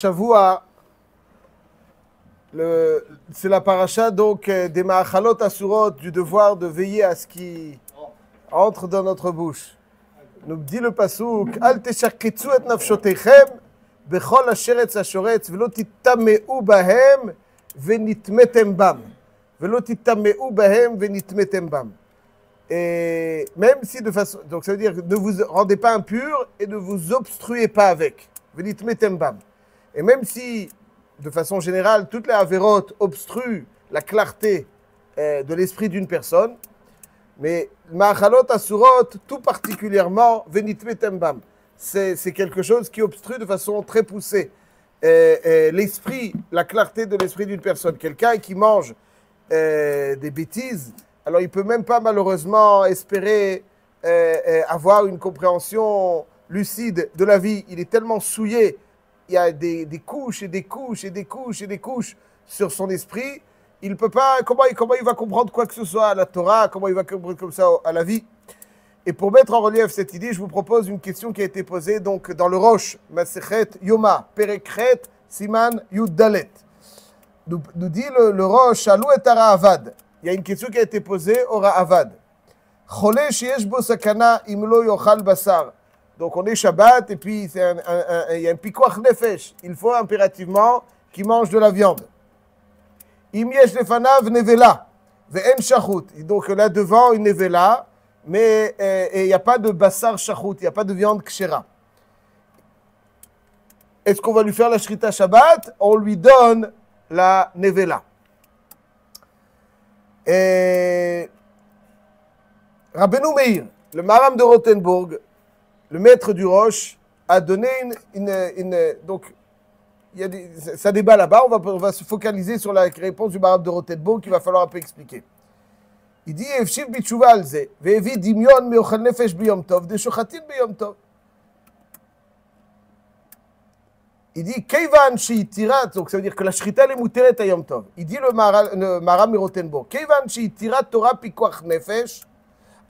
Shavua, c'est la paracha donc des Ma'achalot Asurot, du devoir de veiller à ce qui entre dans notre bouche. Nous dit le pasuk, Al teshaketzu et nafshotechem bechol asher etz hashoretz velo tittameu bahem venitmetem bam. Velo tittameu bahem venitmetem bam. Et même si de façon, donc ça veut dire ne vous rendez pas impur et ne vous obstruez pas avec. Venitmetem bam. Et même si, de façon générale, toutes les avérotes obstruent la clarté de l'esprit d'une personne, mais Ma'achalot Asurot, tout particulièrement, Venitmetem bam, c'est quelque chose qui obstrue de façon très poussée l'esprit, la clarté de l'esprit d'une personne. Quelqu'un qui mange des bêtises, alors il ne peut même pas malheureusement espérer avoir une compréhension lucide de la vie. Il est tellement souillé. Il y a des couches et des couches et des couches et des couches sur son esprit. Il ne peut pas. Comment il va comprendre quoi que ce soit à la Torah? Comment il va comprendre comme ça à la vie? Et pour mettre en relief cette idée, je vous propose une question qui a été posée donc dans le Rosh, Masechet Yoma, Perekhet, Siman Yud Dalet. Nous dit le Rosh, Alou et Avad. Il y a une question qui a été posée au Ra'avad. Chole sheyesh bo sakana imlo yochal basar. Donc on est Shabbat et puis il y a un pikuach nefesh. Il faut impérativement qu'il mange de la viande. Im yesh lefanav nevela ve'en shachut. Donc là devant une nevela, mais il n'y a pas de basar shachut, il n'y a pas de viande kshera. Est-ce qu'on va lui faire la shrita Shabbat? On lui donne la nevela. Et Rabbeinu Meir, le Maharam de Rothenburg, le maître du Rosh, a donné donc, il y a ça débat là-bas, on va se focaliser sur la réponse du Maharam de Rothenburg qu'il va falloir un peu expliquer. Il dit, Efshiv bitshuva al ze, ve'evi dimyon me'ochel nefesh biyom tov, de shochatin biyom tov. Il dit, Keivan she'itirat, donc ça veut dire que la shrita est muteret à yom tov. Il dit le Maharam de Rothenburg, Keivan she'itirat Torah pikuach nefesh,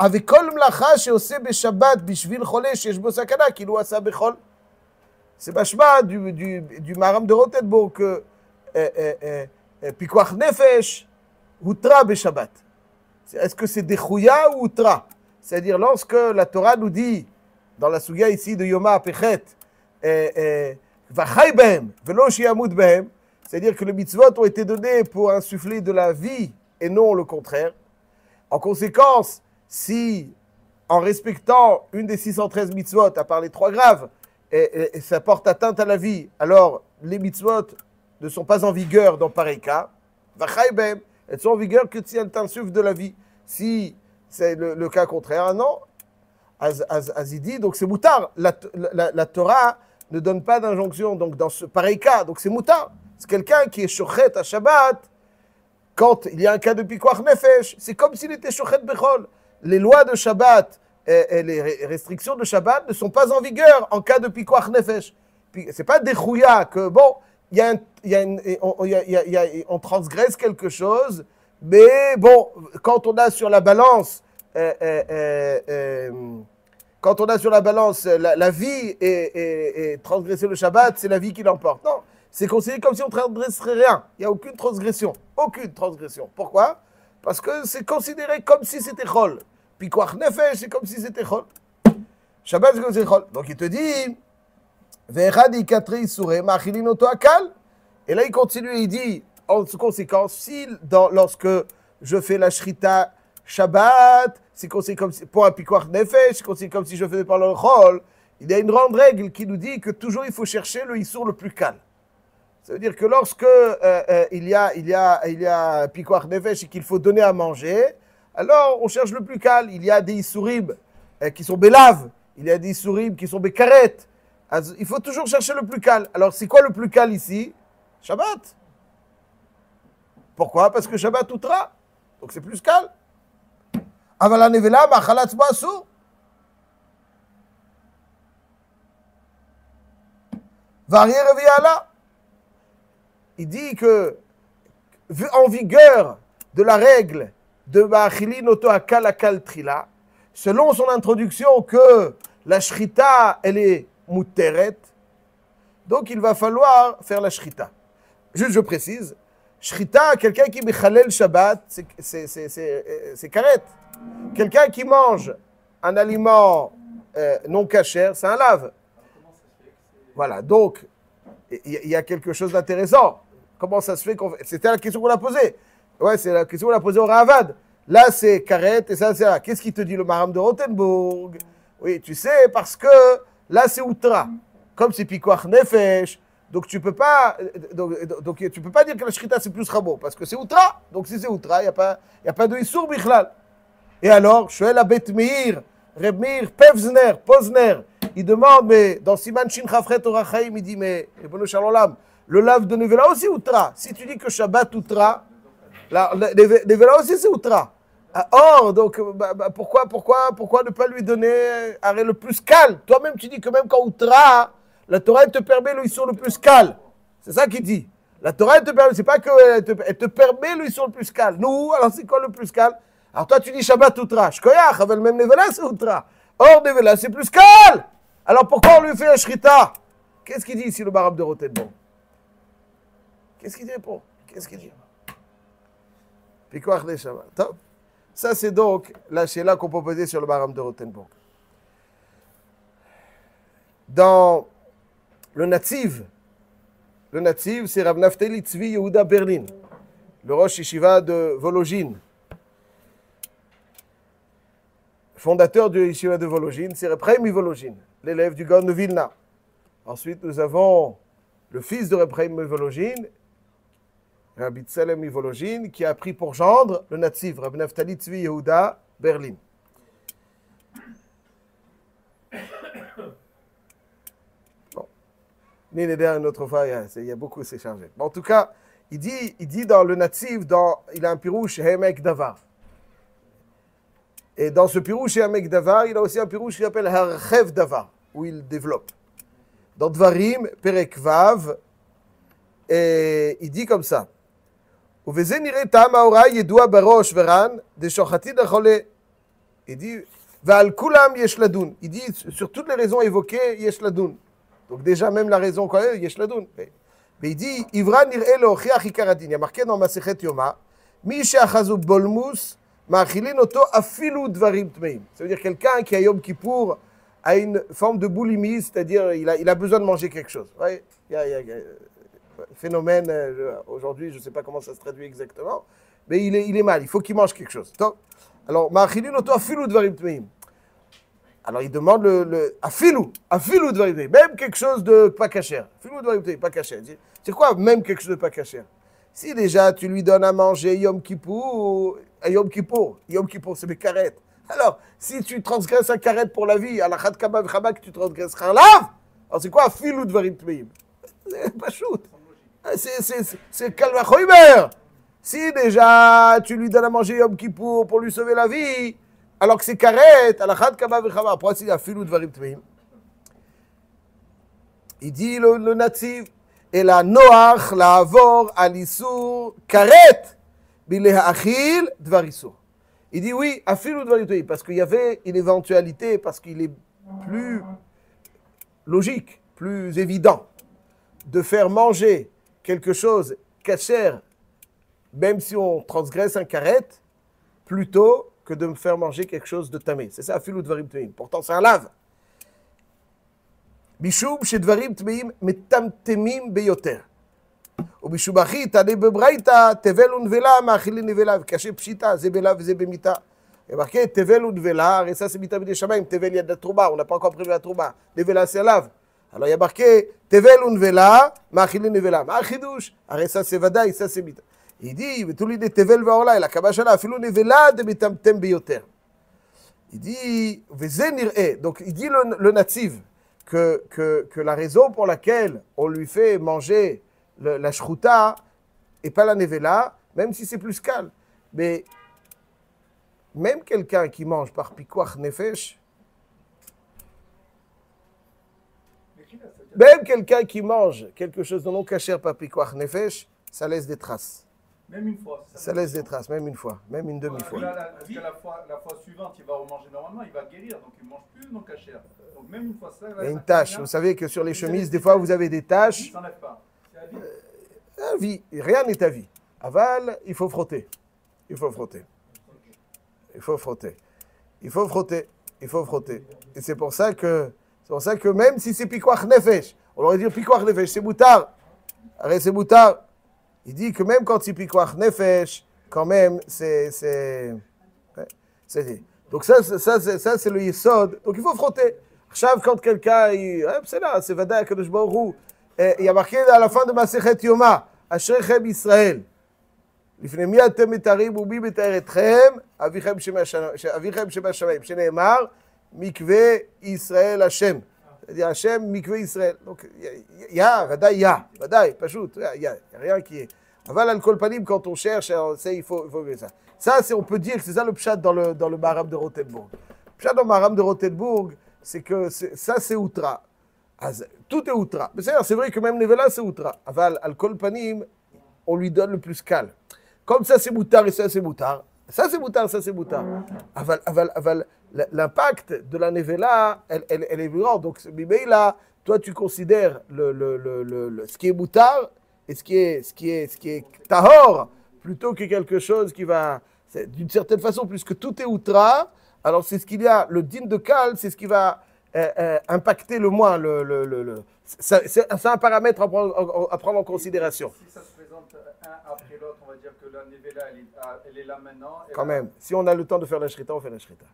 avec kol mlacha she'oseh b'Shabbat bishvil chole sheyesh bo sakana כאילו עשה bechol. C'est bashma du Maharam de Rothenburg que pikuach nefesh hutra b'Shabbat. Est-ce que c'est dechouya ou hutra? C'est-à-dire lorsque la Torah nous dit dans la sugia ici de Yoma Pechet vachai behem velo sheyamut behem, c'est-à-dire que les mitzvot ont été donnés pour insuffler de la vie et non le contraire. En conséquence, si, en respectant une des 613 mitzvot, à part les 3 graves, et ça porte atteinte à la vie, alors les mitzvot ne sont pas en vigueur dans pareil cas, elles sont en vigueur que si elles t'insufflent de la vie. Si c'est le cas contraire, non. Azidi, donc c'est moutard. La Torah ne donne pas d'injonction donc dans ce pareil cas, donc c'est moutard. C'est quelqu'un qui est shochet à Shabbat, quand il y a un cas de pikuach nefesh, c'est comme s'il était shochet bechol. Les lois de Shabbat et les restrictions de Shabbat ne sont pas en vigueur en cas de pikuach nefesh. C'est pas des chouya que, bon, on transgresse quelque chose, mais bon, quand on a sur la balance, la vie et transgresser le Shabbat, c'est la vie qui l'emporte. Non, c'est considéré comme si on ne transgresserait rien. Il n'y a aucune transgression. Aucune transgression. Pourquoi? Parce que c'est considéré comme si c'était chol. Pikuach nefesh, c'est comme si c'était chol. Shabbat, c'est comme si c'était chol. Donc il te dit, ve'echad ikatri isure ma'achilin oto akal. Et là il continue et il dit, en conséquence, si lorsque je fais la shrita Shabbat, c'est considéré comme si, pour un pikuach nefesh, c'est considéré comme si je faisais par le chol. Il y a une grande règle qui nous dit que toujours il faut chercher le issour le plus calme. Ça veut dire que lorsque il y a pikuach nefesh et qu'il faut donner à manger, alors on cherche le plus calme. Il y a des issourim qui sont bélaves, il y a des issourim qui sont békaret. Il faut toujours chercher le plus calme. Alors c'est quoi le plus calme ici? Shabbat. Pourquoi? Parce que Shabbat outra. Donc c'est plus calme. Avala nevela ma'achalat asur. Varier reviala. Il dit que, en vigueur de la règle de Ba'achilin oto akal akal trila, selon son introduction que la shrita, elle est muteret, Donc il va falloir faire la shrita. Juste je précise, shrita, quelqu'un qui mechalel Shabbat, c'est karet. Quelqu'un qui mange un aliment non kasher, c'est un lave. Voilà, donc il y a quelque chose d'intéressant. Comment ça se fait qu'on... C'était la question qu'on a posée. Ouais, c'est la question qu'on a posée au Ravad. Là, c'est karet et ça, c'est là. Qu'est-ce qu'il te dit le Maharam de Rothenburg? Oui, tu sais, parce que là, c'est outra. Comme c'est pikuach nefesh, donc tu peux pas, donc tu peux pas dire que la shrita c'est plus rabo, parce que c'est outra. Donc si c'est outra, il y a pas de issour bichlal. Et alors, Shoel Abet Meir, Reb Meir, Pevzner, Posner, il demande, mais dans Siman Shin Chafret Orachaim, il dit, mais le lave de Nevela aussi outra. Si tu dis que Shabbat outra, Nevela aussi c'est outra. Or, donc, pourquoi ne pas lui donner arrêt le plus calme? Toi-même, tu dis que même quand outra, la Torah elle te permet le issour le plus calme. C'est ça qu'il dit. La Torah elle te permet, c'est pas qu'elle te permet le issour le plus calme. Nous, alors c'est quoi le plus calme? Alors toi tu dis Shabbat outra. Shkoyach, avec même Nevela c'est outra. Or, Nevela c'est plus calme. Alors pourquoi on lui fait un shrita? Qu'est-ce qu'il dit ici le Maharam de Rothenburg? Qu'est-ce qu'il dit pour? Qu'est-ce qu'il dit? Pikuach de Shabbat. Top. Ça, c'est donc la shéla qu'on peut poser sur le Maharam de Rothenburg. Dans le Natziv, c'est Rav Naftali Tzvi Yehuda Berlin, le Rosh Yeshiva de Vologine. Fondateur du Yeshiva de Vologine, c'est Reb Chaim Vologine, l'élève du Gaon de Vilna. Ensuite, nous avons le fils de Reb Chaim Vologine, Rabbi Tselem Vologine, qui a pris pour gendre le Natziv, Rav Naftali Tzvi Yehuda Berlin. Bon. Une autre fois, il y a beaucoup, c'est chargé. Bon, en tout cas, il dit dans le Natziv, il a un pirouche Hemek Davar. Et dans ce pirouche Hemek Davar, il a aussi un pirouche qui s'appelle Harchev Davar, où il développe. Dans Dvarim, Perek Vav, et il dit comme ça. Il dit, il dit, sur toutes les raisons évoquées, yesh ladun. Donc déjà, même la raison quoi, yesh ladun. Mais il dit, Ivran nir'e le'ochiach ikaradin. Il y a marqué dans Masechet Yoma, mi she'achazu bolmus, ma'achilin oto afilu dvarim tmeim. Ça veut dire quelqu'un qui a Yom Kippour a une forme de boulimie, c'est-à-dire il a besoin de manger quelque chose. Ouais, il y a phénomène, aujourd'hui, je ne sais pas comment ça se traduit exactement, mais il est mal, il faut qu'il mange quelque chose. Donc, alors, alors il demande le afilou dvarim tmeim, même quelque chose de pas kasher. Afilou dvarim tmeim, pas kasher. C'est quoi même quelque chose de pas kasher? Si déjà tu lui donnes à manger Yom Kippour, Yom Kippour c'est mes karet. Alors, si tu transgresses un karet pour la vie, à la Chad Kama V'Chama que tu transgresseras un lave, alors c'est quoi afilou dvarim tmeim? C'est pas shoot. C'est Kalvachoimer. Si déjà tu lui donnes à manger Yom Kippour pour lui sauver la vie, alors que c'est karet, alachad kama v'chama, après s'il y a filou dvarim tmeim. Il dit le natif, et la noach, la avor, alisur, karet, bilehachil, dvarisur. Il dit oui, afilou dvarim tmeim, parce qu'il y avait une éventualité, parce qu'il est plus logique, plus évident de faire manger quelque chose kasher, même si on transgresse un karet, plutôt que de me faire manger quelque chose de tamé. C'est ça, afilou dvarim tmeim. Pourtant, c'est un lave. Bishum chez dvarim tmeim metamtemim beyoter. Ou bishum achi tane bebraita tevel unvela ma'achilin nevela v'kaché pshita zebela v'zebemita. Il y a marqué tevel unvela, et ça c'est mita b'nei shamayim, tevel yad la trouba, on n'a pas encore prévu la trouba. Nevela c'est un lave. Alors il y a marqué tevel unvela ma'achilin nevela. Ma'achidouche, arrête ça c'est vadaï, ça c'est mita. Il dit, tout l'idée tevel vaorla, et la kabashala, afilou nevela de mitamtem beyoter. Il dit, veze nir'e, donc il dit le natif que la raison pour laquelle on lui fait manger la shruta et pas la nevela, même si c'est plus calme. Mais même quelqu'un qui mange par pikuach nefesh, même quelqu'un qui mange quelque chose de non kasher par pikuach nefesh, ça laisse des traces. Même une fois. Ça laisse des traces, même une fois, même une demi-fois. Parce que la fois suivante, il va remanger normalement, il va guérir, donc il ne mange plus non cachère. Donc même une fois ça... Il y a une tache. Vous savez que sur les chemises, des fois, vous avez des taches. Ça ne s'enlève pas. C'est à vie. Rien n'est à vie. Aval, il faut frotter. Il faut frotter. Il faut frotter. Il faut frotter. Il faut frotter. Et c'est pour ça que même si c'est piquoach nefesh, on aurait dit piquoach nefesh, c'est boutard. Arrête, c'est boutard. Il dit que même quand c'est piquoach nefesh, quand même, c'est donc ça, c'est le yesod. Donc il faut frotter. Chaque quand quelqu'un, c'est là, c'est Vada Kadosh Baruch Hu. Il y a marqué à la fin de Masechet Yoma, Ashrechem Israël. לפני מי אתם מתארים ומי מתאר אתכם? אביכם שבשמיים. שנאמר, מקווה ישראל השם. השם מקווה ישראל. ודאי, ודאי, פשוט, rien qui est. אבל על כל פנים, quand on cherche, il faut ça. Ça, on peut dire que c'est ça le pshat dans le Maharam de Rothenburg. Le pshat dans le Maharam de Rothenburg, c'est que ça, c'est outra. Tout est outra. Mais c'est vrai que même Nevela, c'est outra. Aval al kol panim, on lui donne le plus calme. Comme ça, c'est moutard et ça, c'est moutard. Ça, c'est moutard, ça, c'est moutard. Aval, l'impact de la Nevela, elle est grande. Donc, là, toi, tu considères ce qui est moutard et ce qui est tahor, plutôt que quelque chose qui va, d'une certaine façon, puisque tout est outra, alors c'est ce qu'il y a, le din de Kal, c'est ce qui va impacter le moins. C'est un paramètre à prendre en considération. Si ça se présente un après l'autre, on va dire que la Nevela, elle est là maintenant. Quand même, si on a le temps de faire la shrita, on fait la shrita.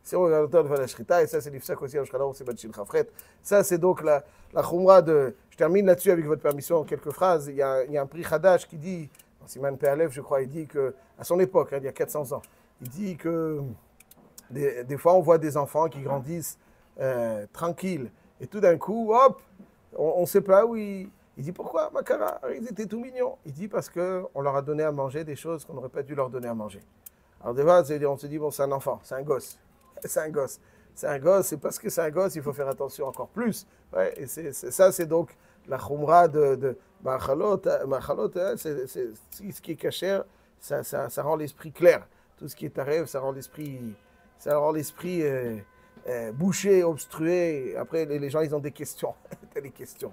Si on a le temps de faire la shrita, et ça c'est l'ifsak aussi, c'est Batshil Chafret. Ça c'est donc la khumra de... Je termine là-dessus avec votre permission en quelques phrases. Il y a un prix Hadash qui dit, dans Siman Pe'alev je crois, il dit que, à son époque, il y a 400 ans, il dit que des fois on voit des enfants qui grandissent tranquilles, et tout d'un coup, hop, on ne sait pas où il dit pourquoi, Makara, ils étaient tout mignons. Il dit parce qu'on leur a donné à manger des choses qu'on n'aurait pas dû leur donner à manger. Alors des fois, on se dit, bon, c'est un enfant, c'est un gosse. C'est un gosse. C'est un gosse, et parce que c'est un gosse, il faut faire attention encore plus. Ouais, et ça, c'est donc la khumra de Machalot. Ce qui est caché, ça rend l'esprit clair. Tout ce qui est taref, ça rend l'esprit bouché, obstrué. Après, les gens, ils ont des questions. Des questions.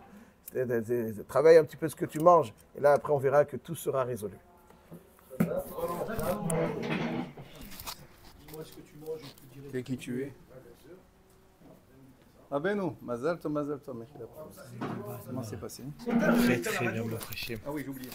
Travaille un petit peu ce que tu manges, et là, après, on verra que tout sera résolu. C'est qui tu es? Ah ben non, Mazal Tov, mec. Comment c'est passé? Très très bien, mon frère. Ah oui, j'ai oublié.